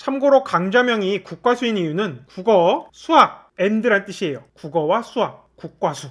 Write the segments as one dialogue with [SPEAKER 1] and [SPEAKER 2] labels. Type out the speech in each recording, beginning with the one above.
[SPEAKER 1] 참고로 강좌명이 국과수인 이유는 국어, 수학, and란 뜻이에요. 국어와 수학, 국과수.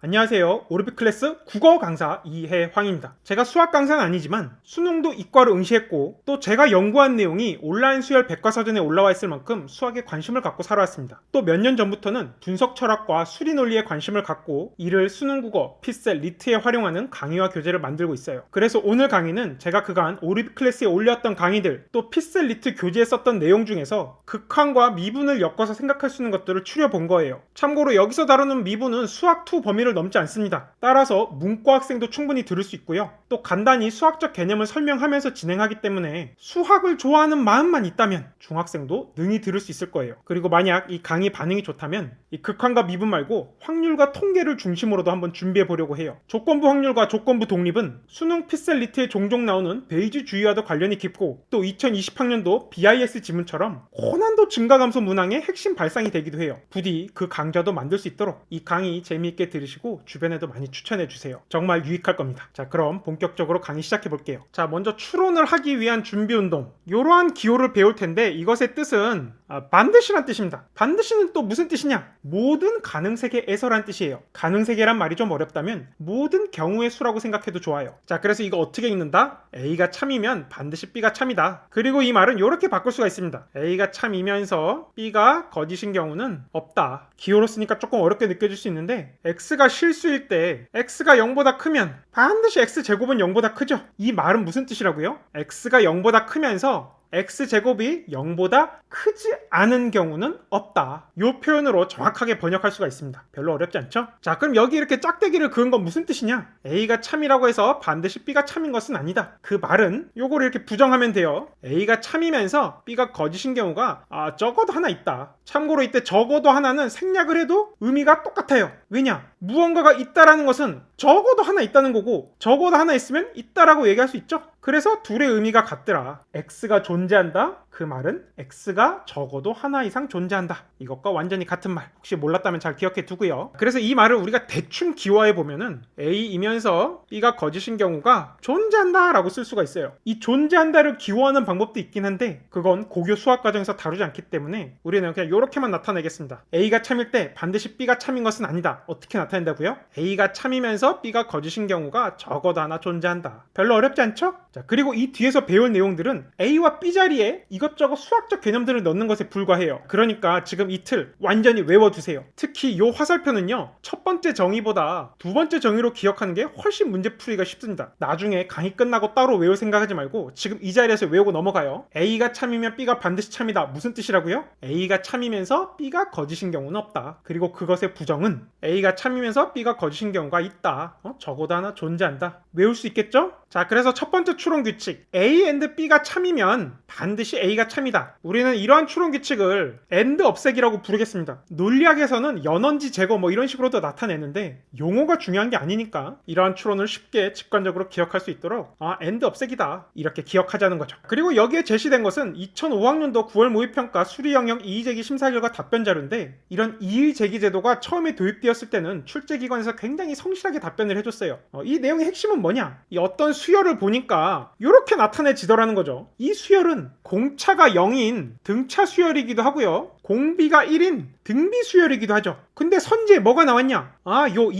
[SPEAKER 1] 안녕하세요. 오르비 클래스 국어 강사 이해황입니다. 제가 수학 강사는 아니지만 수능도 이과로 응시했고 또 제가 연구한 내용이 온라인 수열 백과사전에 올라와 있을 만큼 수학에 관심을 갖고 살아왔습니다. 또 몇 년 전부터는 분석 철학과 수리 논리에 관심을 갖고 이를 수능 국어, 피셀, 리트에 활용하는 강의와 교재를 만들고 있어요. 그래서 오늘 강의는 제가 그간 오르비 클래스에 올렸던 강의들 또 피셀, 리트 교재에 썼던 내용 중에서 극한과 미분을 엮어서 생각할 수 있는 것들을 추려본 거예요. 참고로 여기서 다루는 미분은 수학 2 범위를 넘지 않습니다. 따라서 문과 학생도 충분히 들을 수 있고요. 또 간단히 수학적 개념을 설명하면서 진행하기 때문에 수학을 좋아하는 마음만 있다면 중학생도 능히 들을 수 있을 거예요. 그리고 만약 이 강의 반응이 좋다면 이 극한과 미분 말고 확률과 통계를 중심으로도 한번 준비해 보려고 해요. 조건부 확률과 조건부 독립은 수능 피셀 리트에 종종 나오는 베이지 주의와도 관련이 깊고 또 2020학년도 BIS 지문처럼 고난도 증가 감소 문항의 핵심 발상이 되기도 해요. 부디 그 강좌도 만들 수 있도록 이 강의 재미있게 들으시고 주변에도 많이 추천해 주세요. 정말 유익할 겁니다. 자, 그럼 본격적으로 강의 시작해 볼게요. 자, 먼저 추론을 하기 위한 준비 운동. 이러한 기호를 배울 텐데 이것의 뜻은 반드시란 뜻입니다. 반드시는 또 무슨 뜻이냐? 모든 가능세계에서란 뜻이에요. 가능세계란 말이 좀 어렵다면 모든 경우의 수라고 생각해도 좋아요. 자, 그래서 이거 어떻게 읽는다? A가 참이면 반드시 B가 참이다. 그리고 이 말은 이렇게 바꿀 수가 있습니다. A가 참이면서 B가 거짓인 경우는 없다. 기호로 쓰니까 조금 어렵게 느껴질 수 있는데 X가 실수일 때 X가 0보다 크면 반드시 X제곱은 0보다 크죠. 이 말은 무슨 뜻이라고요? X가 0보다 크면서 X제곱이 0보다 크지 않은 경우는 없다. 이 표현으로 정확하게 번역할 수가 있습니다. 별로 어렵지 않죠? 자, 그럼 여기 이렇게 짝대기를 그은 건 무슨 뜻이냐? A가 참이라고 해서 반드시 B가 참인 것은 아니다. 그 말은 요거를 이렇게 부정하면 돼요. A가 참이면서 B가 거짓인 경우가 적어도 하나 있다. 참고로 이때 적어도 하나는 생략을 해도 의미가 똑같아요. 왜냐? 무언가가 있다라는 것은 적어도 하나 있다는 거고 적어도 하나 있으면 있다라고 얘기할 수 있죠? 그래서 둘의 의미가 같더라. X가 존재한다? 그 말은 X가 적어도 하나 이상 존재한다. 이것과 완전히 같은 말. 혹시 몰랐다면 잘 기억해 두고요. 그래서 이 말을 우리가 대충 기호화해 보면은 A이면서 B가 거짓인 경우가 존재한다 라고 쓸 수가 있어요. 이 존재한다를 기호하는 방법도 있긴 한데 그건 고교 수학 과정에서 다루지 않기 때문에 우리는 그냥 이렇게만 나타내겠습니다. A가 참일 때 반드시 B가 참인 것은 아니다. 어떻게 나타낸다고요? A가 참이면서 B가 거짓인 경우가 적어도 하나 존재한다. 별로 어렵지 않죠? 자, 그리고 이 뒤에서 배울 내용들은 A와 B 자리에 이것저것 수학적 개념들을 넣는 것에 불과해요. 그러니까 지금 이 틀 완전히 외워두세요. 특히 이 화살표는요, 첫 번째 정의보다 두 번째 정의로 기억하는 게 훨씬 문제 풀이가 쉽습니다. 나중에 강의 끝나고 따로 외울 생각하지 말고 지금 이 자리에서 외우고 넘어가요. A가 참이면 B가 반드시 참이다. 무슨 뜻이라고요? A가 참이면서 B가 거짓인 경우는 없다. 그리고 그것의 부정은 A가 참이면서 B가 거짓인 경우가 있다. 적어도 하나 존재한다. 외울 수 있겠죠? 자, 그래서 첫 번째 추론 규칙, A and B가 참이면 반드시 A가 참이다. 우리는 이러한 추론 규칙을 AND 없애기라고 부르겠습니다. 논리학에서는 연원지 제거 뭐 이런 식으로도 나타내는데 용어가 중요한 게 아니니까 이러한 추론을 쉽게 직관적으로 기억할 수 있도록 AND 없애기다 이렇게 기억하자는 거죠. 그리고 여기에 제시된 것은 2005학년도 9월 모의평가 수리 영역 이의제기 심사 결과 답변 자료인데 이런 이의제기 제도가 처음에 도입되었을 때는 출제기관에서 굉장히 성실하게 답변을 해줬어요. 이 내용의 핵심은 뭐냐? 이 어떤 수열을 보니까 이렇게 나타내지더라는 거죠. 이 수열은 공차가 0인 등차 수열이기도 하고요. 공비가 1인 등비 수열이기도 하죠. 근데 선지에 뭐가 나왔냐? 요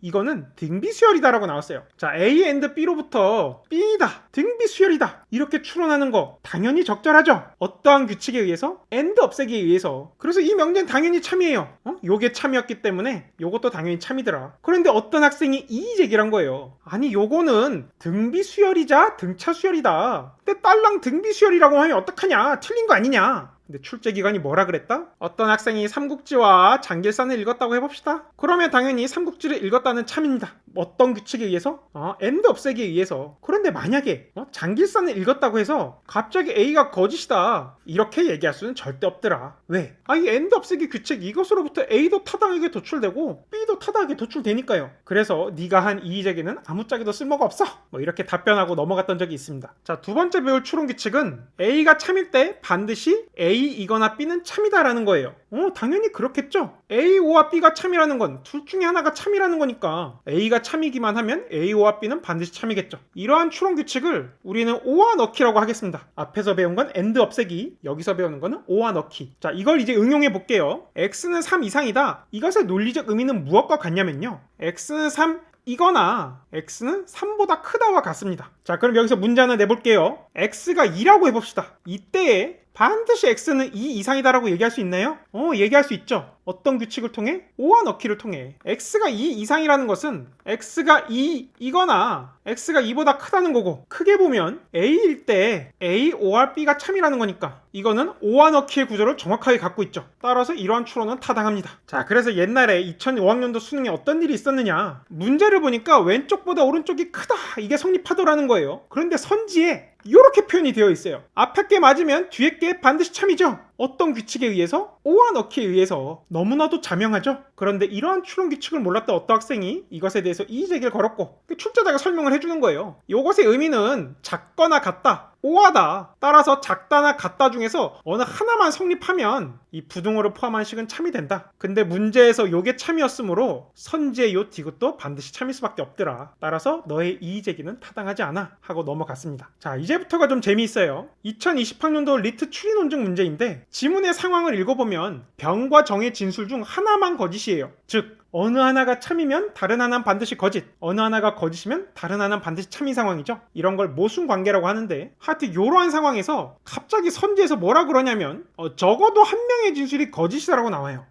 [SPEAKER 1] 이거는 등비 수열이다라고 나왔어요. 자, A and B로부터 B다, 등비 수열이다 이렇게 추론하는 거 당연히 적절하죠. 어떠한 규칙에 의해서? AND 없애기에 의해서. 그래서 이 명제는 당연히 참이에요. 요게 참이었기 때문에 요것도 당연히 참이더라. 그런데 어떤 학생이 이의제기를 한 거예요. 아니 요거는 등비 수열이자 등차 수열이다. 근데 딸랑 등비 수열이라고 하면 어떡하냐? 틀린 거 아니냐? 근데 출제기관이 뭐라 그랬다? 어떤 학생이 삼국지와 장길산을 읽었다고 해봅시다. 그러면 당연히 삼국지를 읽었다는 참입니다. 어떤 규칙에 의해서? AND 없애기에 의해서. 그런데 만약에 장길산을 읽었다고 해서 갑자기 A가 거짓이다 이렇게 얘기할 수는 절대 없더라. 왜? 이 AND 없애기 규칙 이것으로부터 A도 타당하게 도출되고 B도 타당하게 도출되니까요. 그래서 네가 한 이의제기는 아무짝에도 쓸모가 없어 뭐 이렇게 답변하고 넘어갔던 적이 있습니다. 자, 두 번째 배울 추론 규칙은 A가 참일 때 반드시 A A이거나 B는 참이다라는 거예요. 당연히 그렇겠죠. AO와 B가 참이라는 건 둘 중에 하나가 참이라는 거니까 A가 참이기만 하면 AO와 B는 반드시 참이겠죠. 이러한 추론 규칙을 우리는 오와 넣기라고 하겠습니다. 앞에서 배운 건 AND 없애기, 여기서 배우는 거는 오와 넣기. 자, 이걸 이제 응용해 볼게요. X는 3 이상이다. 이것의 논리적 의미는 무엇과 같냐면요, X는 3 이거나 X는 3보다 크다와 같습니다. 자, 그럼 여기서 문제 하나 내볼게요. X가 2라고 해봅시다. 이때에 반드시 X는 2 이상이다라고 얘기할 수 있나요? 얘기할 수 있죠. 어떤 규칙을 통해? 오와 넣기를 통해. X가 2 이상이라는 것은 X가 2이거나 X가 2보다 크다는 거고, 크게 보면 A일 때 A, O와 B가 참이라는 거니까 이거는 오와 넣기의 구조를 정확하게 갖고 있죠. 따라서 이러한 추론은 타당합니다. 자, 그래서 옛날에 2005학년도 수능에 어떤 일이 있었느냐, 문제를 보니까 왼쪽보다 오른쪽이 크다, 이게 성립하더라는 거예요. 그런데 선지에 이렇게 표현이 되어 있어요. 앞에 게 맞으면 뒤에 게 반드시 참이죠. 어떤 규칙에 의해서? 오와 넣기에 의해서. 너무나도 자명하죠. 그런데 이러한 추론 규칙을 몰랐던 어떤 학생이 이것에 대해서 이의제기를 걸었고, 출제자가 설명을 해주는 거예요. 이것의 의미는 작거나 같다, 오하다. 따라서 작다나 같다 중에서 어느 하나만 성립하면 이 부등호를 포함한 식은 참이 된다. 근데 문제에서 요게 참이었으므로 선지의 요 디귿도 반드시 참일 수밖에 없더라. 따라서 너의 이의제기는 타당하지 않아 하고 넘어갔습니다. 자, 이제부터가 좀 재미있어요. 2020학년도 리트 추리 논증 문제인데, 지문의 상황을 읽어보면 병과 정의 진술 중 하나만 거짓이에요. 즉 어느 하나가 참이면 다른 하나는 반드시 거짓, 어느 하나가 거짓이면 다른 하나는 반드시 참인 상황이죠. 이런 걸 모순관계라고 하는데, 하여튼 이러한 상황에서 갑자기 선지에서 뭐라 그러냐면 적어도 한 명의 진술이 거짓이라고 나와요.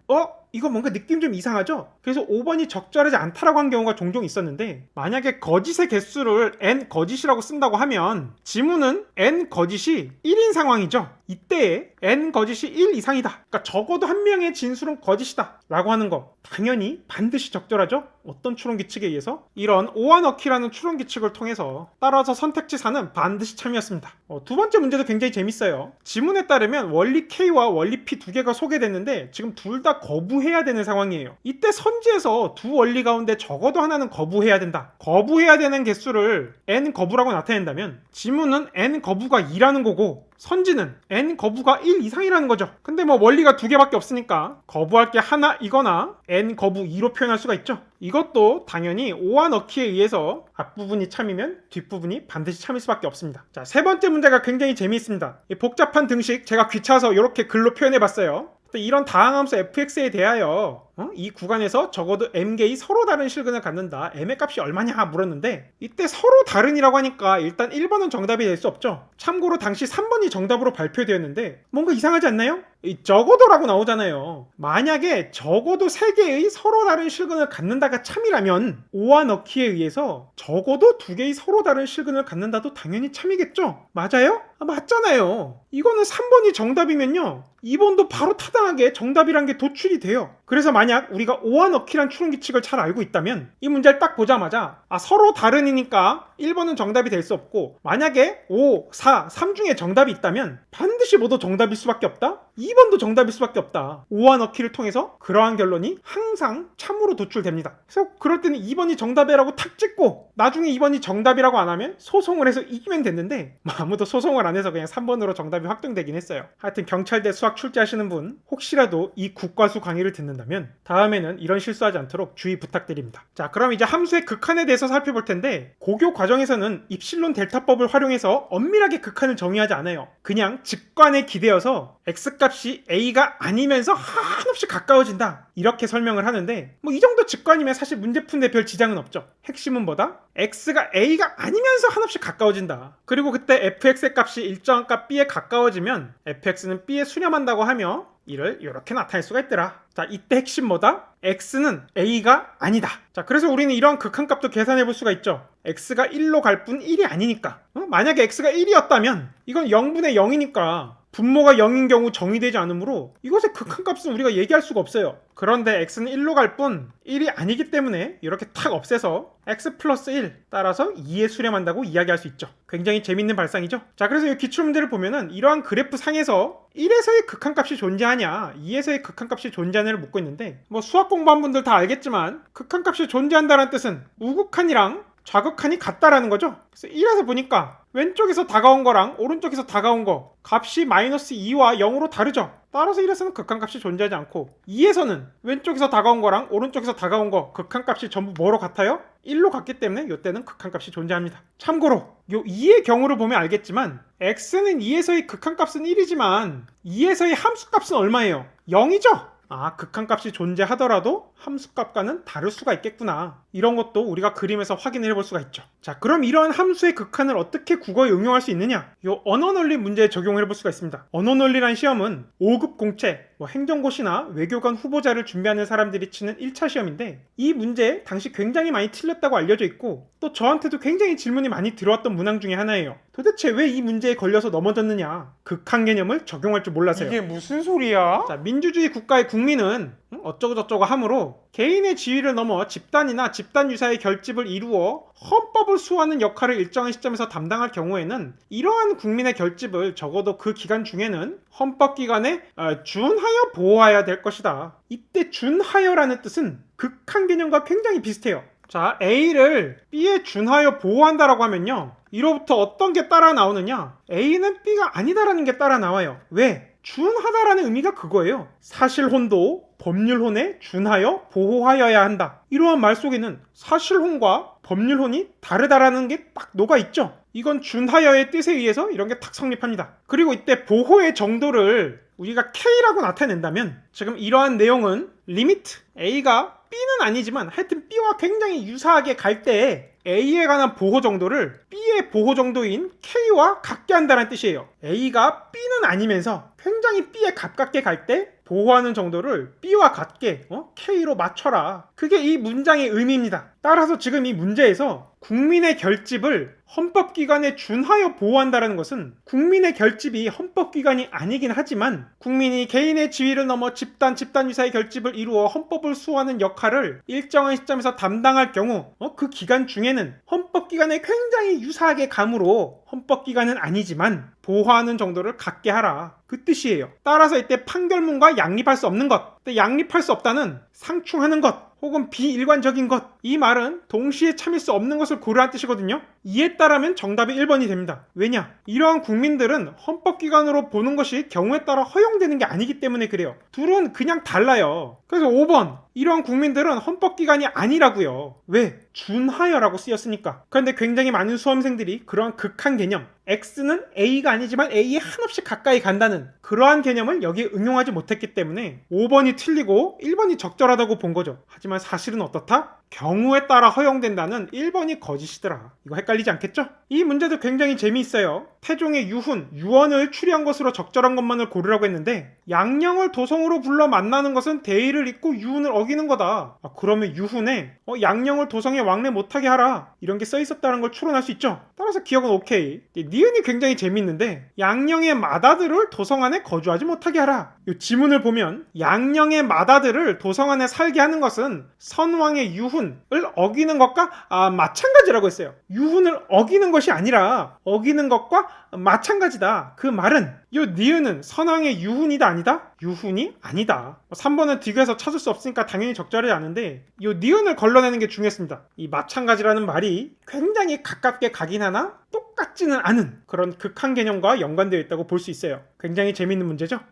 [SPEAKER 1] 이거 뭔가 느낌 좀 이상하죠? 그래서 5번이 적절하지 않다라고 한 경우가 종종 있었는데, 만약에 거짓의 개수를 n 거짓이라고 쓴다고 하면 지문은 n 거짓이 1인 상황이죠. 이때에 n 거짓이 1 이상이다, 그러니까 적어도 한 명의 진술은 거짓이다 라고 하는 거 당연히 반드시 적절하죠. 어떤 추론 규칙에 의해서? 이런 오와 넣기라는 추론 규칙을 통해서. 따라서 선택지 4는 반드시 참이었습니다. 두 번째 문제도 굉장히 재밌어요. 지문에 따르면 원리 K와 원리 P 두 개가 소개됐는데 지금 둘 다 거부해야 되는 상황이에요. 이때 선지에서 두 원리 가운데 적어도 하나는 거부해야 된다. 거부해야 되는 개수를 n 거부라고 나타낸다면 지문은 n 거부가 2라는 거고, 선지는 n 거부가 1 이상이라는 거죠. 근데 뭐 원리가 두 개밖에 없으니까 거부할 게 하나이거나 n 거부 2로 표현할 수가 있죠. 이것도 당연히 오와 넣기에 의해서 앞부분이 참이면 뒷부분이 반드시 참일 수밖에 없습니다. 자, 세 번째 문제가 굉장히 재미있습니다. 이 복잡한 등식 제가 귀찮아서 이렇게 글로 표현해봤어요. 이런 다항함수 fx에 대하여 이 구간에서 적어도 m개의 서로 다른 실근을 갖는다. m의 값이 얼마냐 물었는데, 이때 서로 다른이라고 하니까 일단 1번은 정답이 될 수 없죠. 참고로 당시 3번이 정답으로 발표되었는데 뭔가 이상하지 않나요? 이 적어도라고 나오잖아요. 만약에 적어도 3개의 서로 다른 실근을 갖는다가 참이라면 오와 넣기에 의해서 적어도 2개의 서로 다른 실근을 갖는다도 당연히 참이겠죠? 맞아요? 맞잖아요. 이거는 3번이 정답이면요 2번도 바로 타당하게 정답이란 게 도출이 돼요. 그래서 만약 우리가 오와 넣기란 추론 규칙을 잘 알고 있다면 이 문제를 딱 보자마자 서로 다른이니까 1번은 정답이 될 수 없고, 만약에 5, 4, 3 중에 정답이 있다면 반드시 모두 정답일 수밖에 없다? 2번도 정답일 수밖에 없다. 오와 넣기를 통해서 그러한 결론이 항상 참으로 도출됩니다. 그래서 그럴 때는 2번이 정답이라고 탁 찍고 나중에 2번이 정답이라고 안 하면 소송을 해서 이기면 됐는데, 아무도 소송을 안 해서 그냥 3번으로 정답이 확정되긴 했어요. 하여튼 경찰대 수학 출제하시는 분 혹시라도 이 국과수 강의를 듣는다면 다음에는 이런 실수하지 않도록 주의 부탁드립니다. 자, 그럼 이제 함수의 극한에 대해서 살펴볼 텐데, 고교 과정에서는 입실론 델타법을 활용해서 엄밀하게 극한을 정의하지 않아요. 그냥 직관에 기대어서 x값이 a가 아니면서 한없이 가까워진다 이렇게 설명을 하는데, 뭐 이 정도 직관이면 사실 문제 푸는데 별 지장은 없죠. 핵심은 뭐다? x가 a가 아니면서 한없이 가까워진다. 그리고 그때 fx의 값이 일정한 값 b에 가까워지면 fx는 b에 수렴한다고 하며 이를 이렇게 나타낼 수가 있더라. 자, 이때 핵심 뭐다? x는 a가 아니다. 자, 그래서 우리는 이러한 극한값도 계산해 볼 수가 있죠. x가 1로 갈 뿐 1이 아니니까. 만약에 x가 1이었다면 이건 0분의 0이니까 분모가 0인 경우 정의되지 않으므로 이것의 극한값은 우리가 얘기할 수가 없어요. 그런데 x는 1로 갈 뿐 1이 아니기 때문에 이렇게 탁 없애서 x 플러스 1 따라서 2에 수렴한다고 이야기할 수 있죠. 굉장히 재밌는 발상이죠. 자, 그래서 이 기출문제를 보면은 이러한 그래프 상에서 1에서의 극한값이 존재하냐 2에서의 극한값이 존재하냐를 묻고 있는데, 뭐 수학 공부한 분들 다 알겠지만 극한값이 존재한다는 뜻은 우극한이랑 좌극한이 같다라는 거죠. 그래서 1에서 보니까 왼쪽에서 다가온 거랑 오른쪽에서 다가온 거 값이 마이너스 2와 0으로 다르죠. 따라서 1에서는 극한값이 존재하지 않고 2에서는 왼쪽에서 다가온 거랑 오른쪽에서 다가온 거 극한값이 전부 뭐로 같아요? 1로 같기 때문에 이때는 극한값이 존재합니다. 참고로 요 2의 경우를 보면 알겠지만 x는 2에서의 극한값은 1이지만 2에서의 함수값은 얼마예요? 0이죠? 아, 극한값이 존재하더라도 함수값과는 다를 수가 있겠구나. 이런 것도 우리가 그림에서 확인을 해볼 수가 있죠. 자, 그럼 이러한 함수의 극한을 어떻게 국어에 응용할 수 있느냐? 요 언어논리 문제에 적용을 해볼 수가 있습니다. 언어논리란 시험은 5급 공채, 행정고시나 외교관 후보자를 준비하는 사람들이 치는 1차 시험인데 이 문제 당시 굉장히 많이 틀렸다고 알려져 있고 또 저한테도 굉장히 질문이 많이 들어왔던 문항 중에 하나예요. 도대체 왜 이 문제에 걸려서 넘어졌느냐? 극한 개념을 적용할 줄 몰라서요.
[SPEAKER 2] 이게 무슨 소리야?
[SPEAKER 1] 자, 민주주의 국가의 국민은 어쩌고저쩌고 하므로 개인의 지위를 넘어 집단이나 집단 유사의 결집을 이루어 헌법을 수호하는 역할을 일정한 시점에서 담당할 경우에는 이러한 국민의 결집을 적어도 그 기간 중에는 헌법기관에 준하여 보호해야 될 것이다. 이때 준하여라는 뜻은 극한 개념과 굉장히 비슷해요. 자, A를 B에 준하여 보호한다라고 하면요. 이로부터 어떤 게 따라 나오느냐? A는 B가 아니다라는 게 따라 나와요. 왜? 준하다라는 의미가 그거예요. 사실혼도 법률혼에 준하여 보호하여야 한다. 이러한 말 속에는 사실혼과 법률혼이 다르다라는 게 딱 녹아있죠. 이건 준하여의 뜻에 의해서 이런 게 탁 성립합니다. 그리고 이때 보호의 정도를 우리가 K라고 나타낸다면 지금 이러한 내용은 리미트 A가 B는 아니지만 하여튼 B와 굉장히 유사하게 갈 때 A에 관한 보호 정도를 B의 보호 정도인 K와 같게 한다는 뜻이에요. A가 B는 아니면서 굉장히 B에 가깝게 갈 때 보호하는 정도를 B와 같게 K로 맞춰라. 그게 이 문장의 의미입니다. 따라서 지금 이 문제에서 국민의 결집을 헌법기관에 준하여 보호한다는 것은 국민의 결집이 헌법기관이 아니긴 하지만 국민이 개인의 지위를 넘어 집단 유사의 결집을 이루어 헌법을 수호하는 역할을 일정한 시점에서 담당할 경우 그 기간 중에는 헌법기관에 굉장히 유사하게 감으로 헌법기관은 아니지만 보호하는 정도를 갖게 하라. 그 뜻이에요. 따라서 이때 판결문과 양립할 수 없는 것, 양립할 수 없다는 상충하는 것 혹은 비일관적인 것, 이 말은 동시에 참일 수 없는 것을 고려한 뜻이거든요. 이에 따르면 정답이 1번이 됩니다. 왜냐? 이러한 국민들은 헌법기관으로 보는 것이 경우에 따라 허용되는 게 아니기 때문에 그래요. 둘은 그냥 달라요. 그래서 5번, 이러한 국민들은 헌법기관이 아니라고요. 왜? 준하여라고 쓰였으니까. 그런데 굉장히 많은 수험생들이 그러한 극한 개념, X는 A가 아니지만 A에 한없이 가까이 간다는 그러한 개념을 여기에 응용하지 못했기 때문에 5번이 틀리고 1번이 적절하다고 본 거죠. 하지만 사실은 어떻다? 경우에 따라 허용된다는 1번이 거짓이더라. 이거 헷갈리지 않겠죠? 이 문제도 굉장히 재미있어요. 태종의 유언을 추리한 것으로 적절한 것만을 고르라고 했는데 양령을 도성으로 불러 만나는 것은 대의를 잇고 유훈을 어기는 거다. 그러면 유훈에 양령을 도성에 왕래 못하게 하라. 이런 게 써있었다는 걸 추론할 수 있죠. 따라서 기억은 오케이. 니은이 굉장히 재밌는데 양령의 맏아들을 도성 안에 거주하지 못하게 하라. 이 지문을 보면 양령의 맏아들을 도성 안에 살게 하는 것은 선왕의 유훈을 어기는 것과 마찬가지라고 했어요. 유훈을 어기는 것이 아니라 어기는 것과 마찬가지다. 그 말은 이 니은은 선왕의 유훈이다 아니다? 유훈이 아니다. 3번은 디귿에서 찾을 수 없으니까 당연히 적절하지 않은데 이 니은을 걸러내는 게 중요했습니다. 이 마찬가지라는 말이 굉장히 가깝게 가긴 하나 똑같지는 않은 그런 극한 개념과 연관되어 있다고 볼 수 있어요. 굉장히 재밌는 문제죠?